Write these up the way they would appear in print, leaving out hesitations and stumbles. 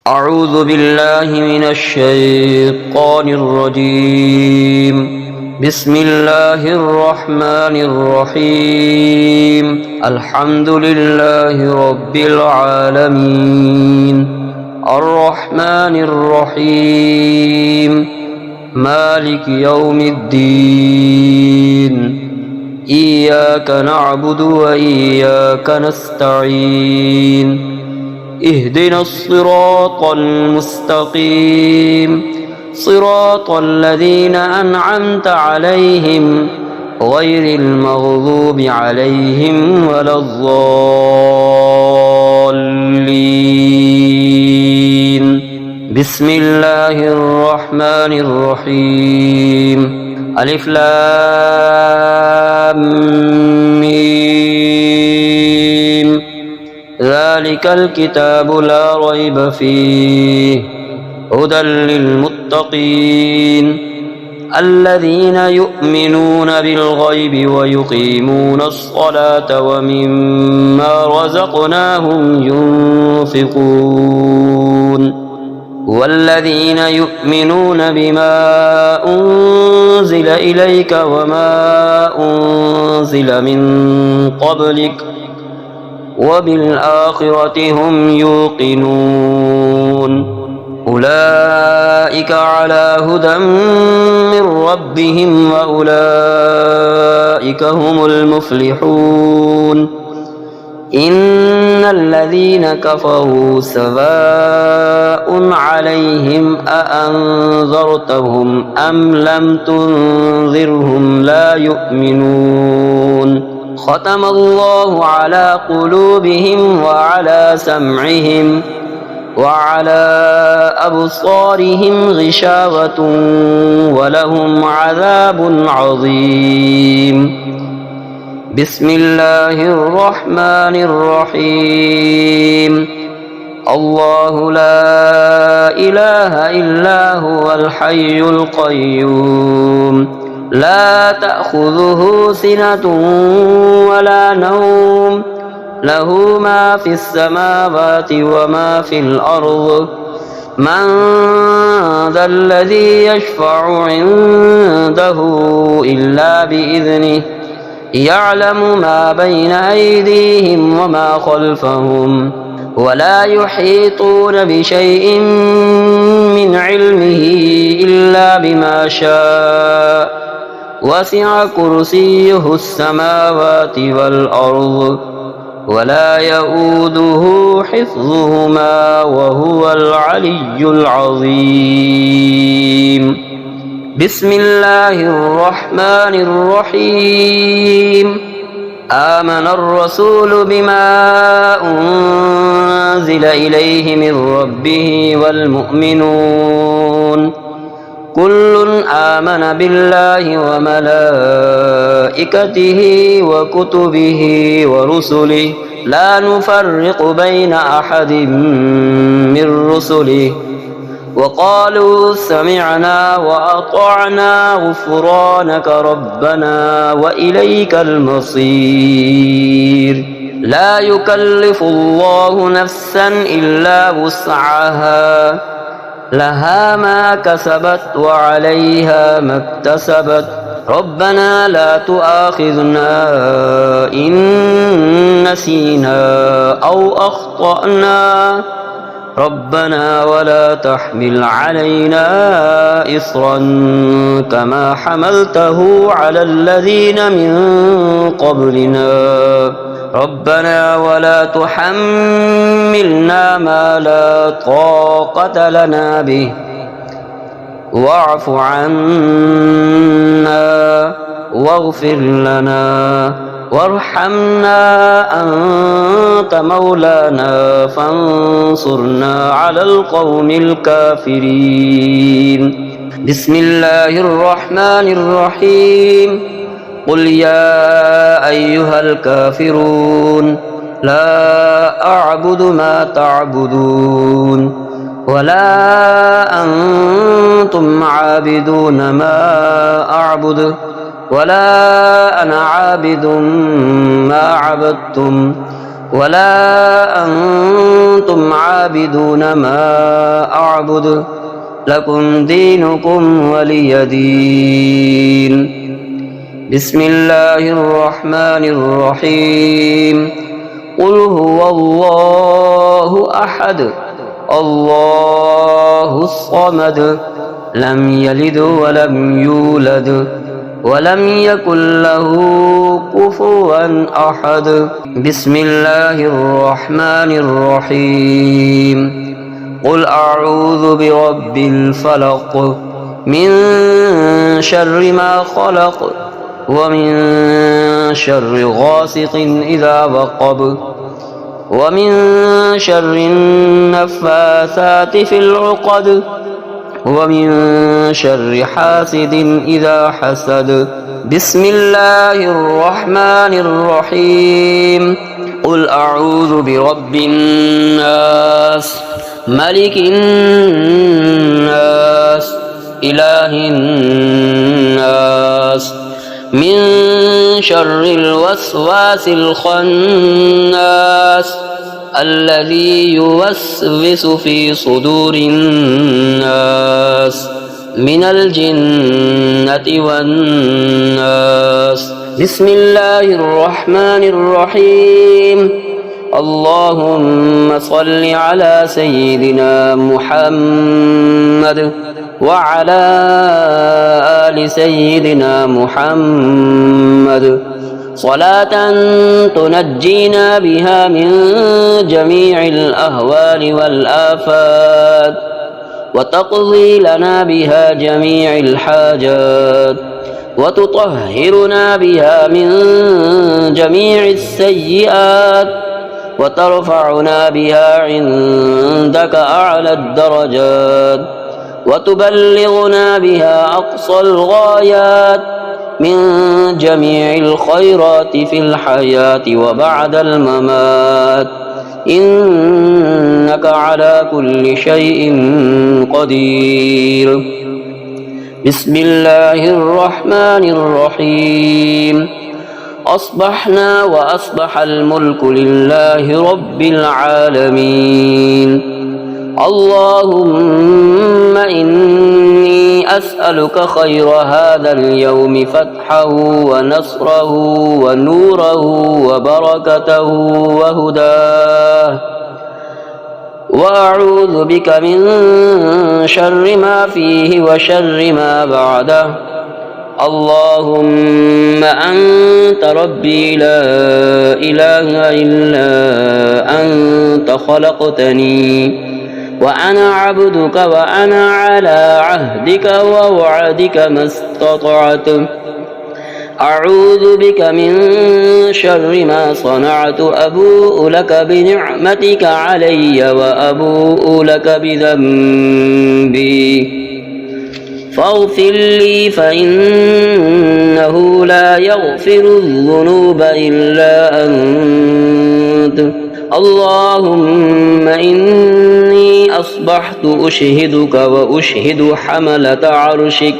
أعوذ بالله من الشيطان الرجيم. بسم الله الرحمن الرحيم. الحمد لله رب العالمين الرحمن الرحيم مالك يوم الدين إياك نعبد وإياك نستعين اهدنا الصراط المستقيم صراط الذين أنعمت عليهم غير المغضوب عليهم ولا الضالين. بسم الله الرحمن الرحيم. ألف لام ميم ذلك الكتاب لا ريب فيه هدى للمتقين الذين يؤمنون بالغيب ويقيمون الصلاة ومما رزقناهم ينفقون والذين يؤمنون بما أنزل إليك وما أنزل من قبلك وبالآخرة هم يوقنون أولئك على هدى من ربهم وأولئك هم المفلحون. إن الذين كفروا سواء عليهم أأنذرتهم أم لم تنذرهم لا يؤمنون. ختم الله على قلوبهم وعلى سمعهم وعلى أبصارهم غشاوة ولهم عذاب عظيم. بسم الله الرحمن الرحيم. الله لا إله إلا هو الحي القيوم لا تأخذه سنة ولا نوم له ما في السماوات وما في الأرض من ذا الذي يشفع عنده إلا بإذنه يعلم ما بين أيديهم وما خلفهم ولا يحيطون بشيء من علمه إلا بما شاء وسع كرسيه السماوات والأرض ولا يؤوده حفظهما وهو العلي العظيم. بسم الله الرحمن الرحيم. آمن الرسول بما أنزل إليه من ربه والمؤمنون كل آمن بالله وملائكته وكتبه ورسله لا نفرق بين أحد من رسله وقالوا سمعنا وأطعنا غفرانك ربنا وإليك المصير. لا يكلف الله نفسا إلا وسعها لها ما كسبت وعليها ما اكتسبت ربنا لا تؤاخذنا إن نسينا أو أخطأنا ربنا ولا تحمل علينا إصرا كما حملته على الذين من قبلنا ربنا ولا تحملنا ما لا طاقة لنا به واعف عنا واغفر لنا وارحمنا أنت مولانا فانصرنا على القوم الكافرين. بسم الله الرحمن الرحيم. قل يا أيها الكافرون لا أعبد ما تعبدون ولا أنتم عابدون ما أعبد ولا أنا عابد ما عبدتم ولا أنتم عابدون ما أعبد لكم دينكم ولي دين. بسم الله الرحمن الرحيم. قل هو الله أحد الله الصمد لم يلد ولم يولد ولم يكن له كفوا أحد. بسم الله الرحمن الرحيم. قل أعوذ برب الفلق من شر ما خلق ومن شر غاسق إذا وقب ومن شر النفاثات في العقد ومن شر حاسد إذا حسد. بسم الله الرحمن الرحيم. قل أعوذ برب الناس ملك الناس إله الناس من شر الوسواس الخناس الذي يوسوس في صدور الناس من الجنة والناس. بسم الله الرحمن الرحيم. اللهم صل على سيدنا محمد وعلى آل سيدنا محمد صلاة تنجينا بها من جميع الأهوال والآفات وتقضي لنا بها جميع الحاجات وتطهرنا بها من جميع السيئات وترفعنا بها عندك أعلى الدرجات وتبلغنا بها أقصى الغايات من جميع الخيرات في الحياة وبعد الممات إنك على كل شيء قدير. بسم الله الرحمن الرحيم. أصبحنا وأصبح الملك لله رب العالمين. اللهم إني أسألك خير هذا اليوم فتحه ونصره ونوره وبركته وهداه وأعوذ بك من شر ما فيه وشر ما بعده. اللهم أنت ربي لا إله إلا أنت خلقتني وأنا عبدك وأنا على عهدك ووعدك ما استطعت. أعوذ بك من شر ما صنعت. أبوء لك بنعمتك علي وأبوء لك بذنبي فاغفر لي فإنه لا يغفر الذنوب إلا أنت. اللهم إني أصبحت أشهدك وأشهد حملة عرشك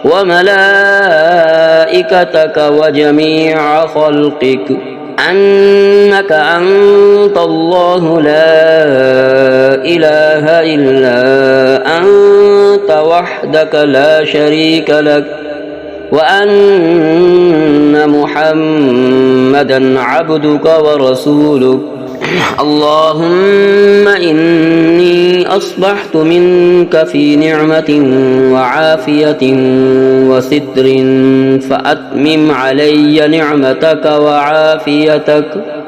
وملائكتك وجميع خلقك أنك أنت الله لا إله إلا أنت وحدك لا شريك لك وأن محمدا عبدك ورسولك. اللهم إني أصبحت منك في نعمة وعافية وستر فأتمم علي نعمتك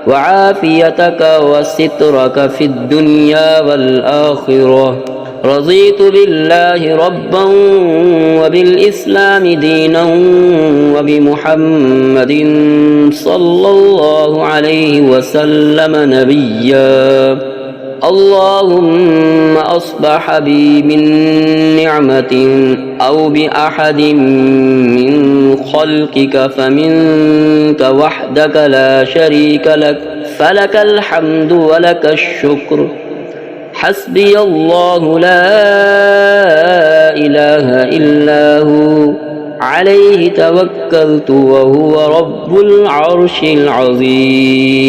وعافيتك وسترك في الدنيا والآخرة. رضيت بالله ربا وبالإسلام دينا وبمحمد صلى الله عليه وسلم نبيا. اللهم أصبح بي من نعمة أو بأحد من خلقك فمنك وحدك لا شريك لك فلك الحمد ولك الشكر. حسبي الله لا إله إلا هو عليه توكلت وهو رب العرش العظيم.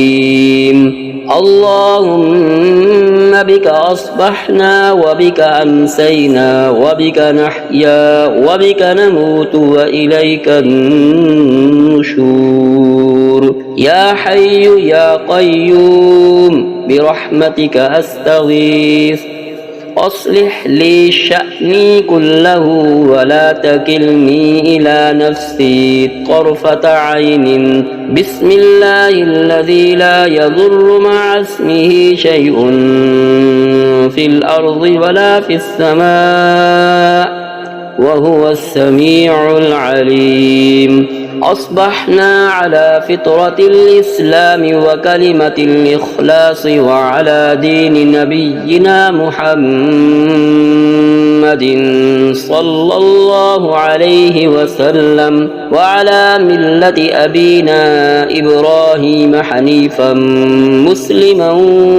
اللهم بك أصبحنا وبك أمسينا وبك نحيا وبك نموت وإليك النشور. يا حي يا قيوم برحمتك أستغيث أصلح لي شأني كله ولا تكلني إلى نفسي طرفة عين. بسم الله الذي لا يضر مع اسمه شيء في الأرض ولا في السماء وهو السميع العليم. أصبحنا على فطرة الإسلام وكلمة الإخلاص وعلى دين نبينا محمد صلى الله عليه وسلم وعلى ملة أبينا إبراهيم حنيفا مسلما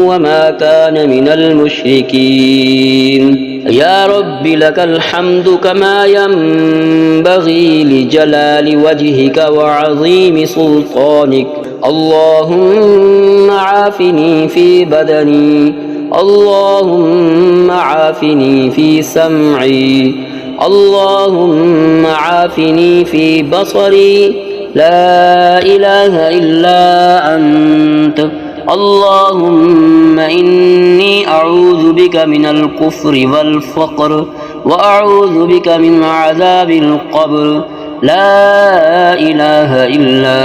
وما كان من المشركين. يا رب لك الحمد كما ينبغي لجلال وجهك وعظيم سلطانك. اللهم عافني في بدني، اللهم عافني في سمعي، اللهم عافني في بصري. لا إله إلا أنت. اللهم إني أعوذ بك من الكفر والفقر وأعوذ بك من عذاب القبر. لا إله إلا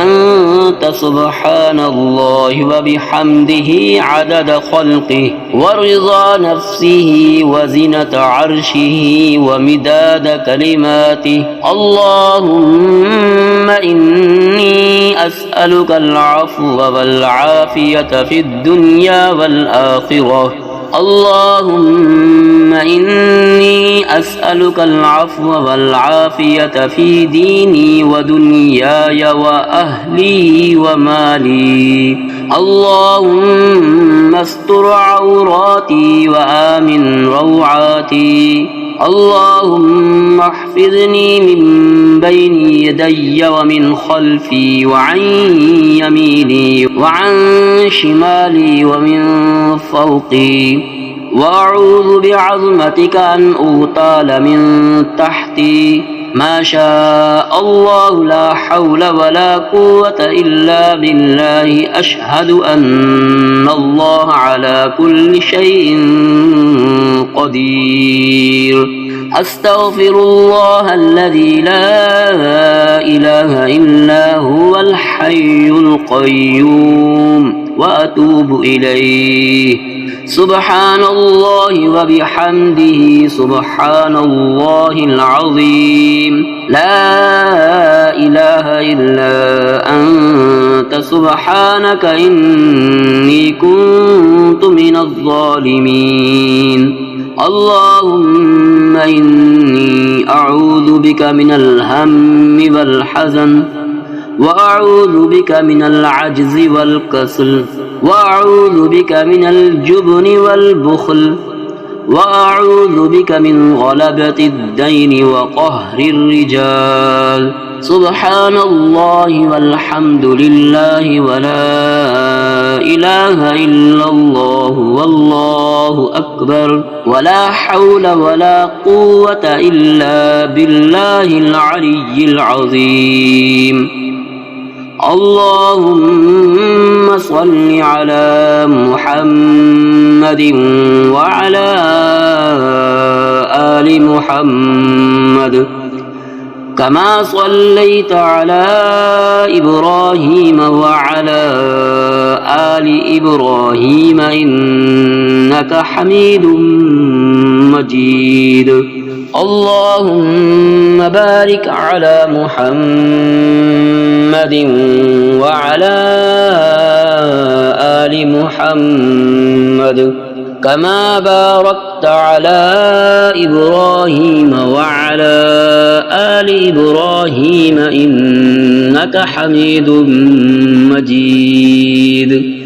أنت سبحان الله وبحمده عدد خلقه ورضا نفسه وزنة عرشه ومداد كلماته. اللهم إني أسألك العفو والعافية في الدنيا والآخرة. اللهم إني أسألك العفو والعافية في ديني ودنياي وأهلي ومالي. اللهم استر عوراتي وآمن روعاتي. اللهم احفظني من بين يدي ومن خلفي وعن يميني وعن شمالي ومن فوقي. وأعوذ بعظمتك أن أغتال من تحتي. ما شاء الله لا حول ولا قوة إلا بالله. أشهد أن الله على كل شيء قدير. أستغفر الله الذي لا إله إلا هو الحي القيوم وأتوب إليه. سبحان الله وبحمده سبحان الله العظيم. لا إله إلا أنت سبحانك إني كنت من الظالمين. اللهم إني أعوذ بك من الهم والحزن وأعوذ بك من العجز والكسل وأعوذ بك من الجبن والبخل وأعوذ بك من غلبة الدين وقهر الرجال. سبحان الله والحمد لله ولا إله إلا الله والله أكبر ولا حول ولا قوة إلا بالله العلي العظيم. اللهم صل على محمد وعلى آل محمد كما صليت على إبراهيم وعلى آل إبراهيم إنك حميد مجيد. اللهم بارك على محمد وعلى آل محمد كما باركت على إبراهيم وعلى آل إبراهيم إنك حميد مجيد.